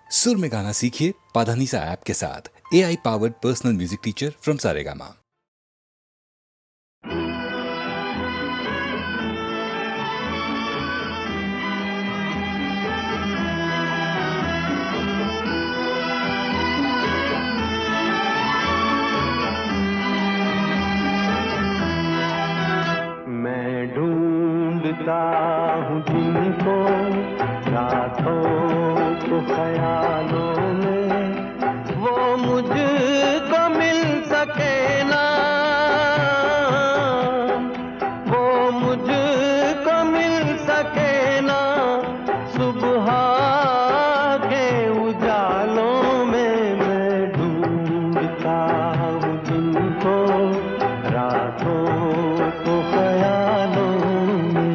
सुर में गाना सीखिए पाधानीसा ऐप के साथ। AI powered personal music teacher from Saregama. मैं ढूंढता हूँ जिनको रातों को ख्यालों में, वो मुझको मिल सके ना, वो मुझको मिल सके ना, सुबह के उजालों में। मैं ढूंढता हूँ जिनको रातों को ख्यालों में।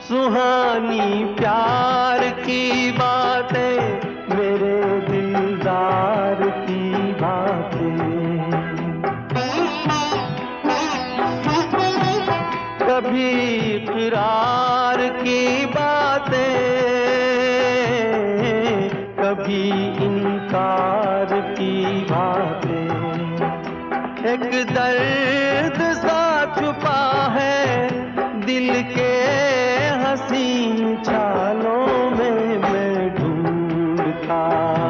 सुहानी प्यार की बातें, मेरे दिलदार की बातें, कभी इकरार की बातें, कभी इनकार की बातें। एक दर्द सा छुपा है दिल के हसीन चालों में। मैं ढूंढता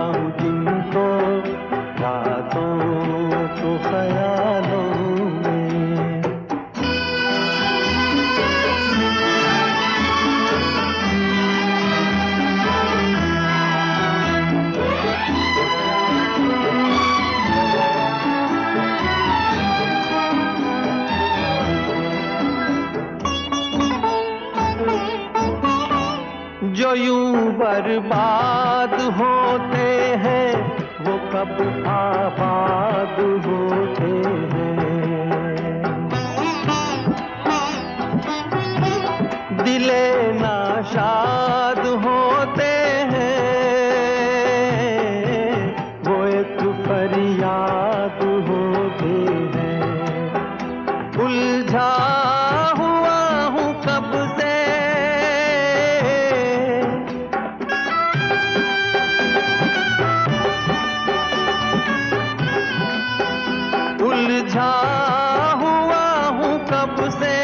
हूँ जिनको रातों को ख्यालों में। जो यूं बर्बाद होते हैं, वो कब आबाद होते हैं। दिले नाशाद होते हैं, वो एक फरियाद होते हैं। उलझा हुआ हूँ कब से, उलझा हुआ हूँ कब से,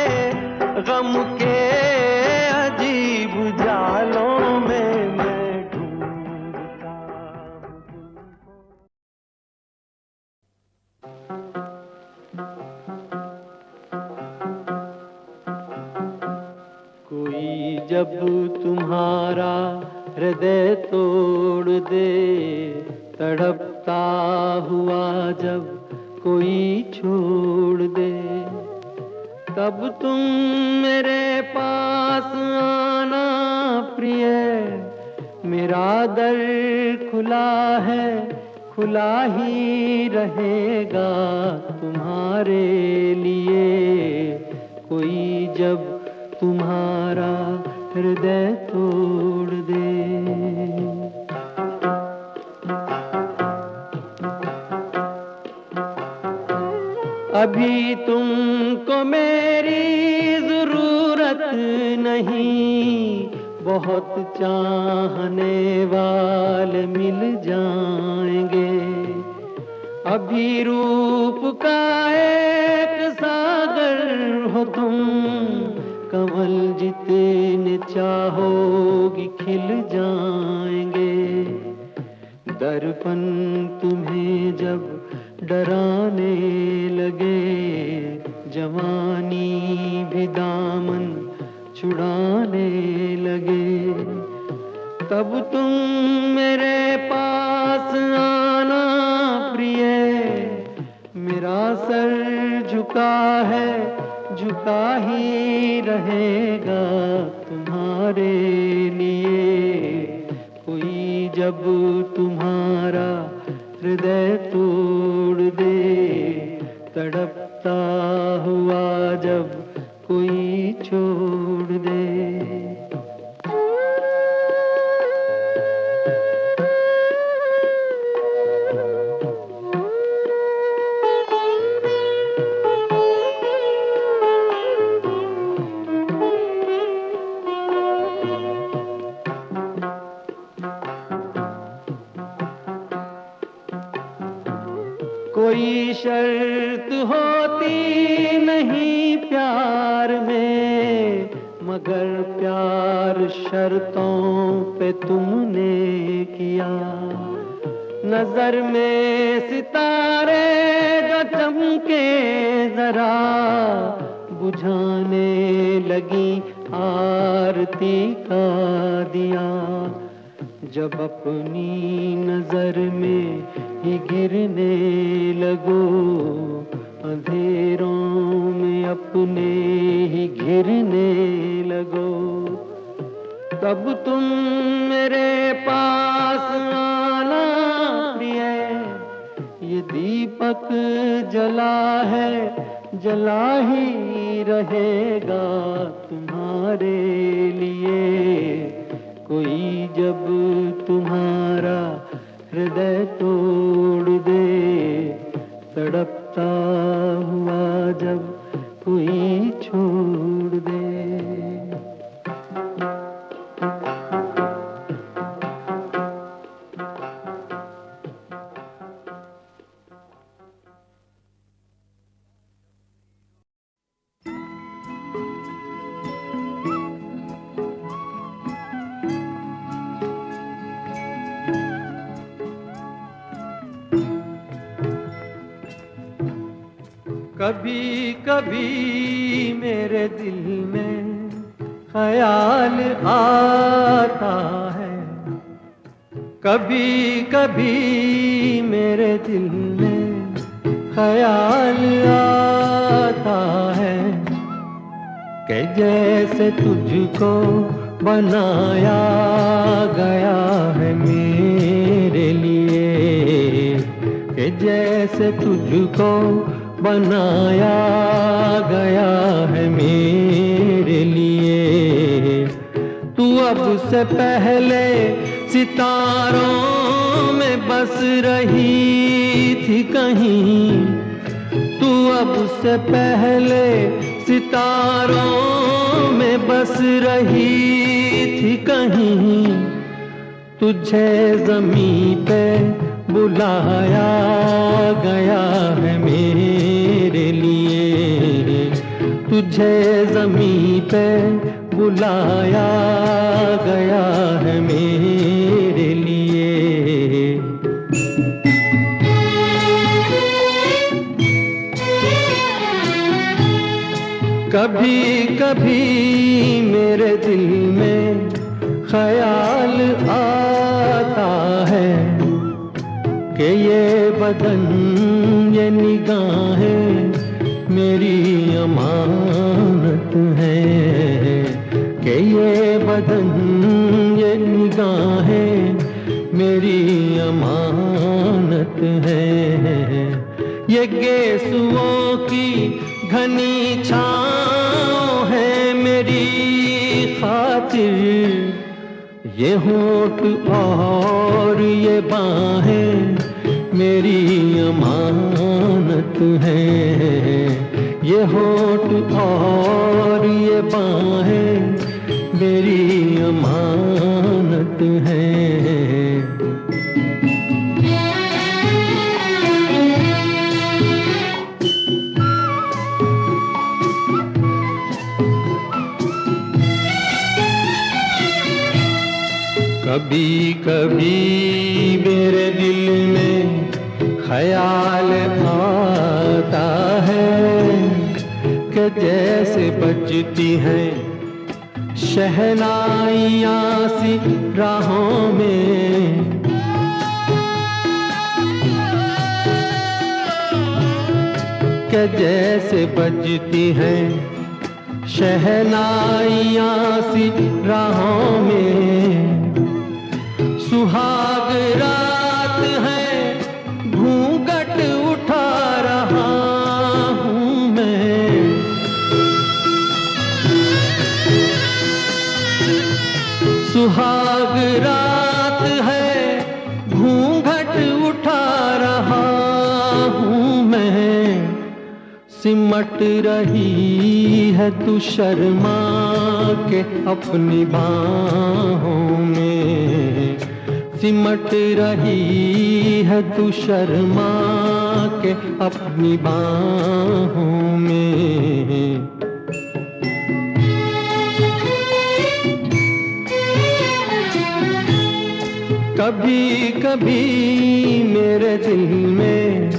गम के अजीब जालों में। मैं ढूंढता हूँ तुमको। कोई जब तुम्हारा हृदय तोड़ दे, तड़पता हुआ जब कोई छोड़ दे, तब तुम मेरे पास आना प्रिय। मेरा दर खुला है, खुला ही रहेगा तुम्हारे लिए। कोई जब तुम्हारा हृदय तोड़ दे। अभी तुमको मेरी जरूरत नहीं, बहुत चाहने वाले मिल जाएंगे। अभी रूप का एक सागर हो तुम, कमल जितने चाहोगी खिल जाएंगे। दर्पण तुम्हें जब डराने लगे, जवानी भी दामन छुड़ाने लगे, तब तुम मेरे पास आना प्रिय। मेरा सर झुका है, झुका ही रहेगा तुम्हारे लिए। कोई जब तुम्हारा हृदय तोड़ दे, तड़पता हुआ जब कोई छोड़ दे। कोई शर्त होती नहीं प्यार में, मगर प्यार शर्तों पे तुमने किया। नजर में सितारे जो चमके जरा, बुझाने लगी आरती का दिया। जब अपनी नजर में ही गिरने लगो, अंधेरों में अपने ही घिरने लगो, तब तुम मेरे पास आना प्रिय। ये दीपक जला है, जला ही रहेगा तुम्हारे लिए। कोई जब तुम्हारा हृदय तोड़ दे, तड़पता हुआ जब कोई छोड़ दे। कभी कभी मेरे दिल में ख्याल आता है, कभी कभी मेरे दिल में ख्याल आता है, कि जैसे तुझको बनाया गया है मेरे लिए, कि जैसे तुझको बनाया गया है मेरे लिए। तू अब से पहले सितारों में बस रही थी कहीं, तू अब से पहले सितारों में बस रही थी कहीं। तुझे ज़मीं पे बुलाया गया है मेरे लिए, तुझे ज़मीं पे बुलाया गया है मेरे लिए। कभी कभी मेरे दिल में ख्याल आता है, कि ये बदन ये निगाहें मेरी अमानत है, कि ये बदन ये निगाहें मेरी अमानत है। ये गेसुओं की घनी छाँव है मेरी खातिर, ये होठ और ये बाहें मेरी अमानत है। ये होठ और ये बाहें मेरी अमानत है। कभी कभी मेरे दिल में ख्याल आता है, कि जैसे बजती हैं शहनाइयाँ सी राहों में, कि जैसे बजती हैं शहनाइयाँ सी राहों में। सुहाग रात है घूंघट उठा रहा हूँ मैं, सुहाग रात है घूंघट उठा रहा हूँ मैं। सिमट रही है तू शर्मा के अपनी बाहों में, सिमट रही है तू शर्मा के अपनी बाहों में। कभी कभी मेरे दिल में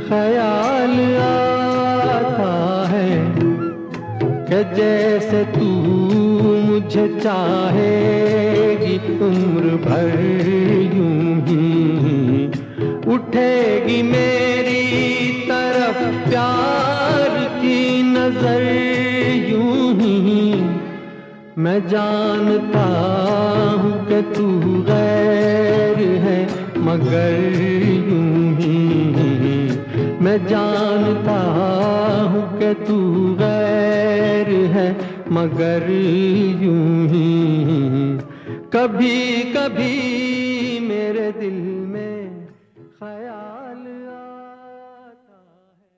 ख्याल आता है कि जैसे तू मुझे चाहेगी उम्र भर यूं ही उठेगी मेरी तरफ प्यार की नजर यूं ही। मैं जानता हूँ कि तू गैर है मगर यूं ही। मैं जानता हूँ कि तू गैर है मगर यूं ही। कभी कभी मेरे दिल में ख्याल आता है।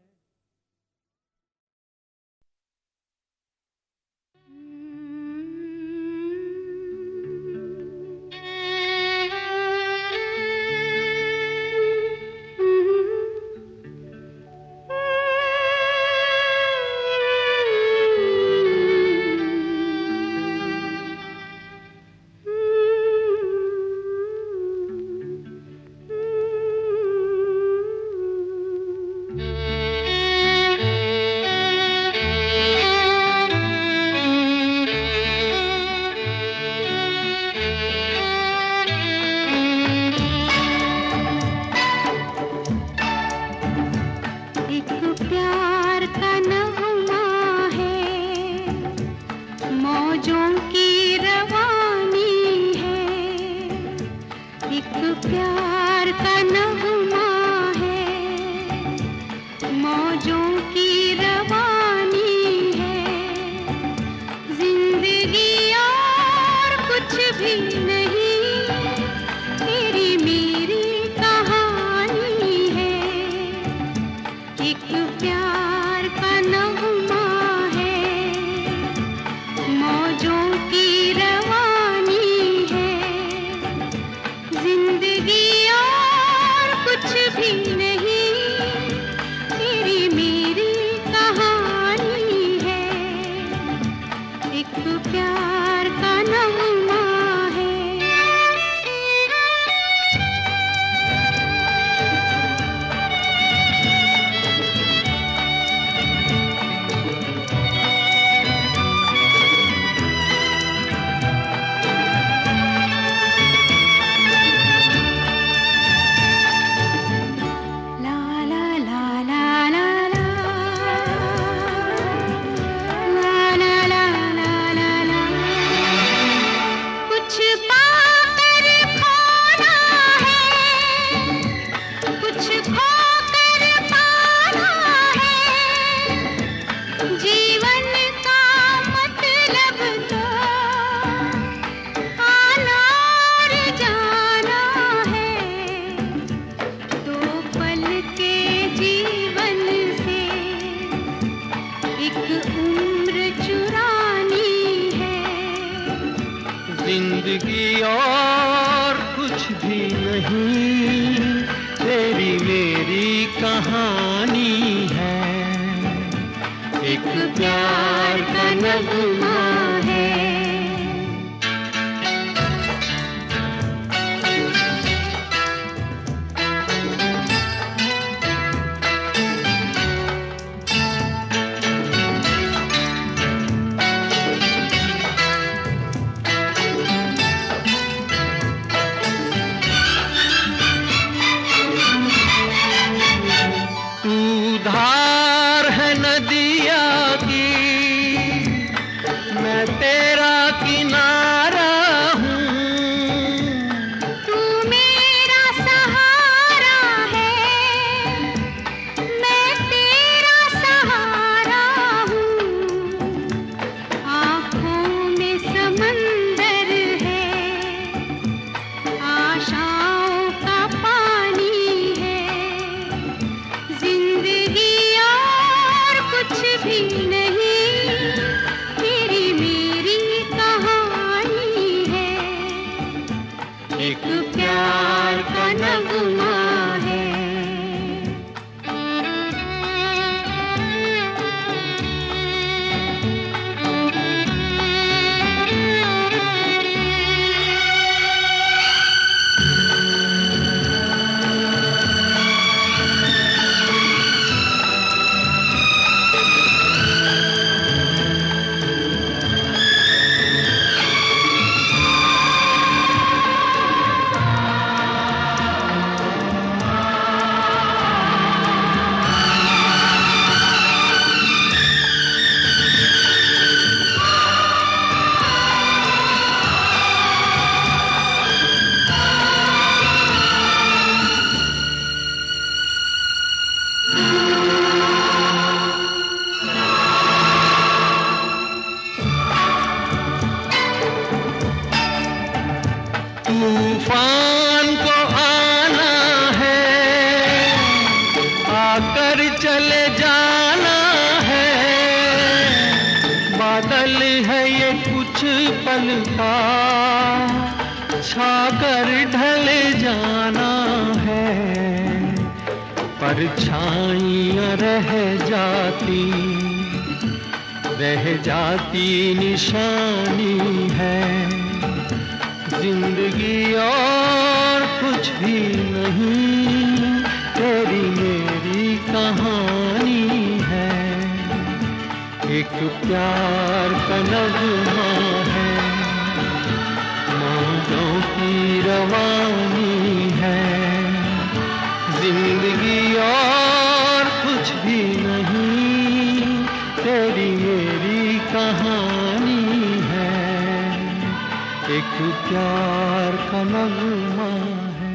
जिंदगी और कुछ भी नहीं, तेरी मेरी कहानी है, एक प्यार का नगमा है। धार है नदिया की, मैं तेरा किनारा हूँ, तू मेरा सहारा है, मैं तेरा सहारा हूँ। आँखों में समंदर है, आशाओं का पानी है, जिंदगी और कुछ भी नहीं, तेरी मेरी कहानी है, एक प्यार प्यार का नगमा है। तूफान को आना है, आकर चले जाना है। बादल है ये कुछ पल का, छाकर ढले जाना है। परछाइयाँ रह जाती निशानी है। जिंदगी और कुछ भी नहीं, तेरी मेरी कहानी है। एक प्यार का नगमा है, मौजों की रवानी है। जिंदगी और कुछ भी नहीं, तेरी मेरी कहानी है। एक प्यार का नगमा है।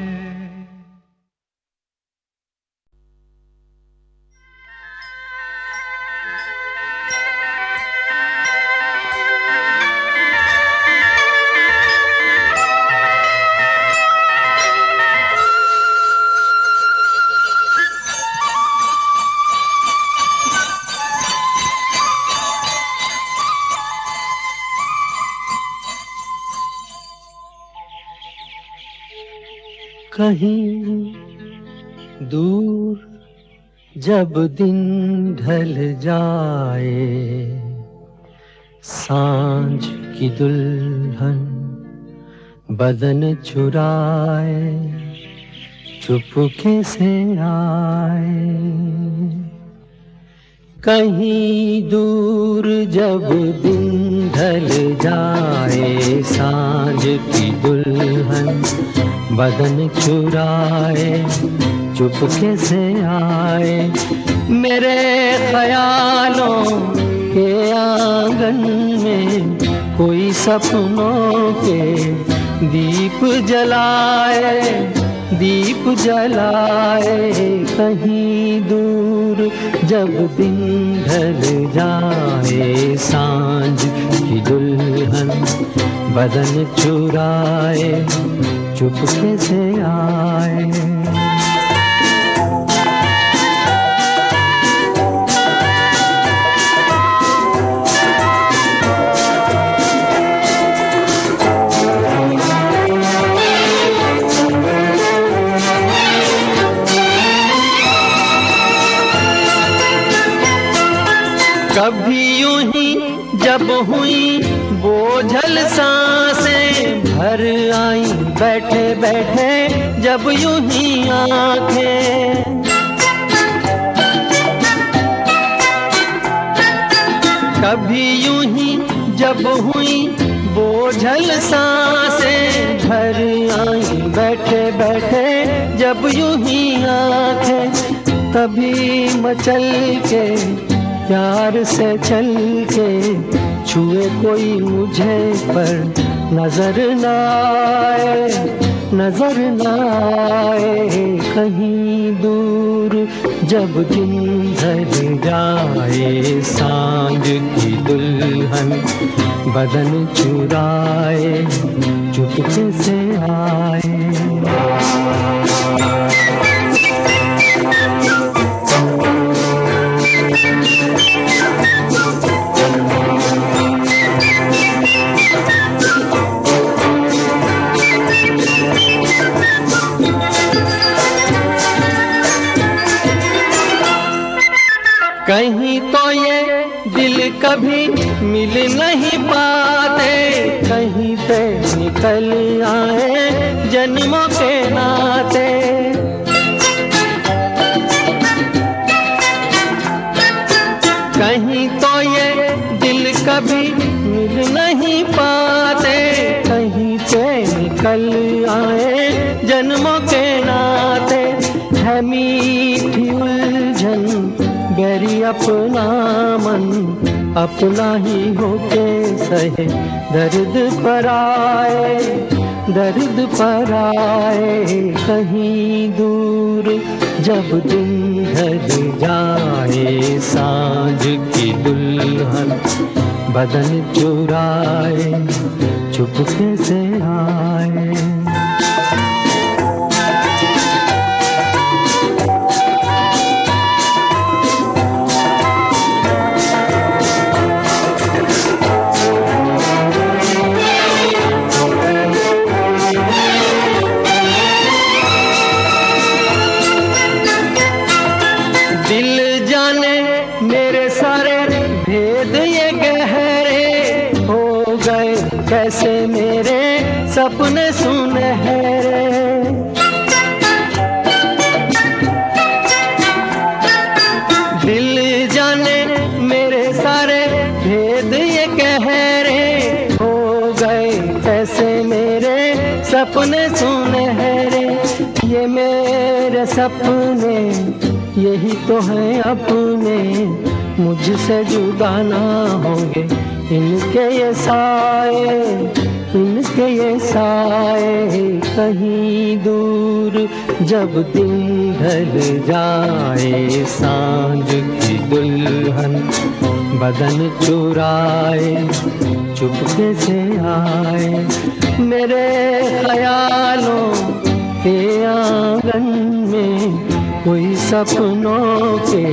कहीं दूर जब दिन ढल जाए, सांझ की दुल्हन बदन चुराए चुपके से आए। कहीं दूर जब दिन ढल जाए, सांझ की दुल्हन बदन चुराए चुपके से आए। मेरे ख्यालों के आंगन में कोई सपनों के दीप जलाए, दीप जलाए। कहीं दूर जब दिन ढल जाए, सांझ की दुल्हन बदन चुराए चुपके से आए। कभी यूं ही जब हुई बोझल सांसें भर आई, बैठे बैठे जब यूं ही आंखें। कभी यूं ही जब हुई बोझल सांसें भर आई, बैठे बैठे जब यूं ही आंखें। तभी मचल के प्यार से चल के छुए कोई मुझे पर नजर न आए, नजर न आए। कहीं दूर जब दिन ढल जाए, सांझ की दुल्हन बदन चुराए चुपके से आए। कहीं तो ये दिल कभी मिल नहीं पाते, कहीं पे निकल आए जन्मों के नाते। कहीं तो ये दिल कभी मिल नहीं पाते, कहीं पे निकल आए जन्मों के नाते। है मीठी उलझन गैरी अपना मन, अपना ही होके सहे दर्द पर आए, दर्द पर आए। कहीं दूर जब दिन ढल जाए, सांझ की दुल्हन बदन चुराए, चुपके से आए। दिल जाने मेरे सारे भेद ये गहरे हो गए, कैसे मेरे सपने सुनहरे। दिल जाने मेरे सारे भेद ये गहरे हो गए, कैसे मेरे सपने सुनहरे। ये मेरे सपने यही तो है अपने, मुझसे जुदा ना होंगे इनके ये साए, इनके ये साए। कहीं दूर जब दिन ढल जाए, सांझ की दुल्हन बदन चुराए, चुपके से आए। मेरे ख्यालों के आंगन में कोई सपनों के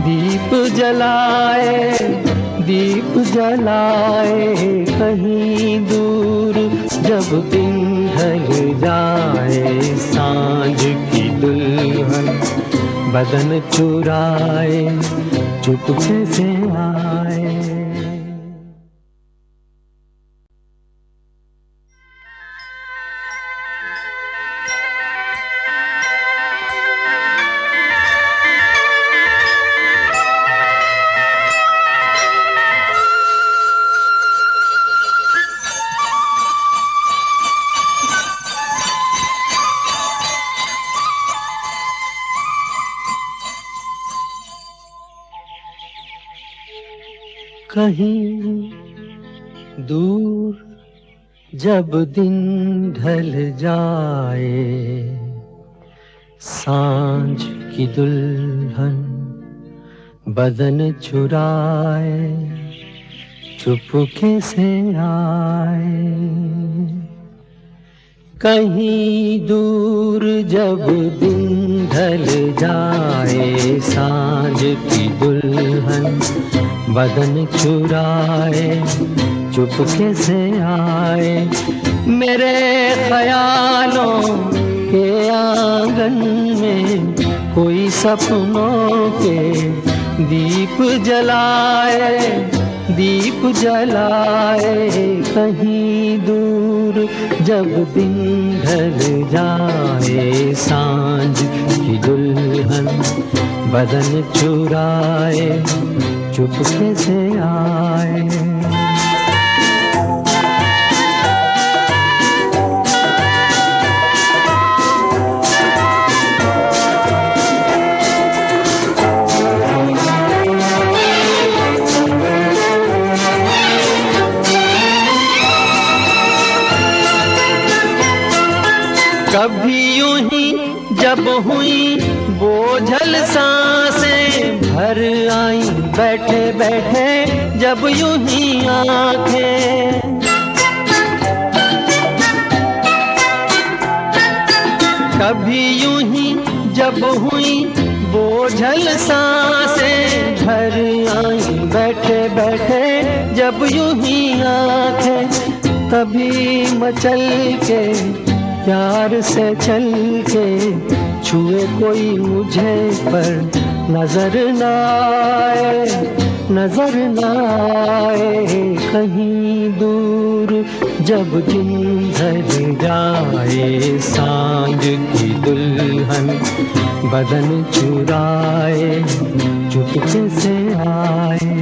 दीप जलाए, दीप जलाए। कहीं दूर जब दिन ढल जाए, सांझ की दुल्हन बदन चुराए, चुपके से आए। कहीं दूर जब दिन ढल जाए, सांझ की दुल्हन बदन चुराए, चुपके से आए। कहीं दूर जब दिन ढल जाए, सांझ की दुल्हन बदन चुराए, चुपके से आए। मेरे ख्यालों के आंगन में कोई सपनों के दीप जलाए, दीप जलाए। कहीं दूर जब दिन ढल जाए, सांझ की दुल्हन बदन चुराए, चुपके से आए। कभी यूं ही जब हुई बोझल सांसें, भर आई बैठे बैठे जब यूं ही आंखें। कभी यूं ही जब हुई बोझल सांसें, भर आई बैठे बैठे जब यूं ही आंखें। तभी मचल के प्यार से चल के छुए कोई मुझे पर नजर न आए, नजर न आए कहीं दूर। जब दिन ढल जाए सांझ की दुल्हन बदन चुराए चुपके से आए।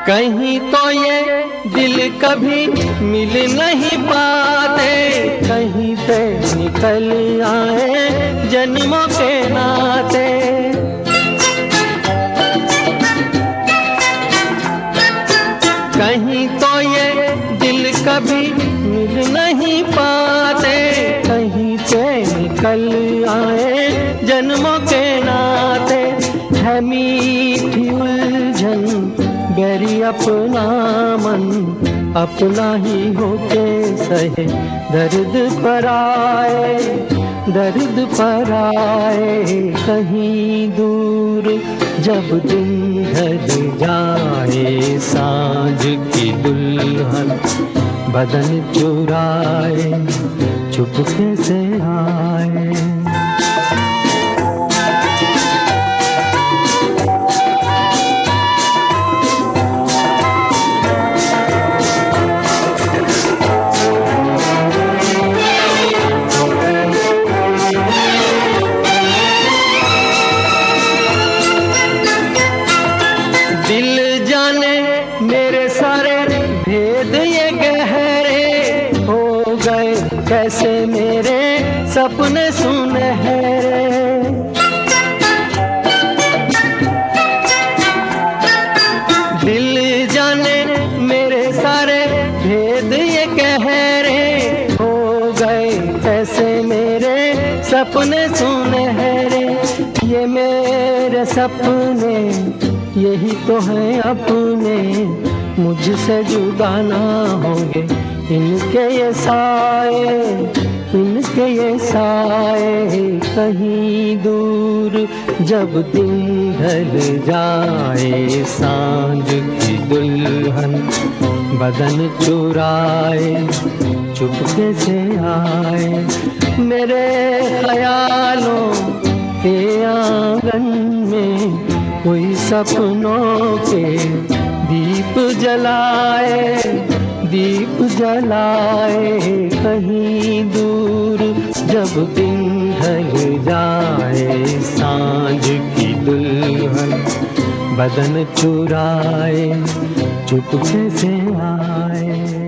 कहीं तो ये दिल कभी मिल नहीं पाते, कहीं से निकल आए जन्मों के नाते। कहीं तो ये दिल कभी मिल नहीं पाते, कहीं से निकल आए जन्मों के नाते। है मीठी उलझन गैरी अपना मन अपना ही होके सहे, दर्द पर आए, दर्द पर आए कहीं दूर। जब दिन ढल जाए सांझ की दुल्हन बदन चुराए चुपके से आए। दिल जाने मेरे सारे भेद ये गहरे हो गए कैसे मेरे सपने सुनहरे। दिल जाने मेरे सारे भेद ये गहरे हो गए कैसे मेरे सपने सुनहरे। ये मेरे सपने यही तो है अपने, मुझसे जुदा ना होंगे इनके ये साए, इनके ये साए कहीं दूर। जब दिन ढल जाए सांझ की दुल्हन बदन चुराए चुपके से आए। मेरे ख्यालों के आंगन में कोई सपनों के दीप जलाए, दीप जलाए कहीं दूर। जब दिन ढल जाए सांझ की दुल्हन बदन चुराए चुपके से आए।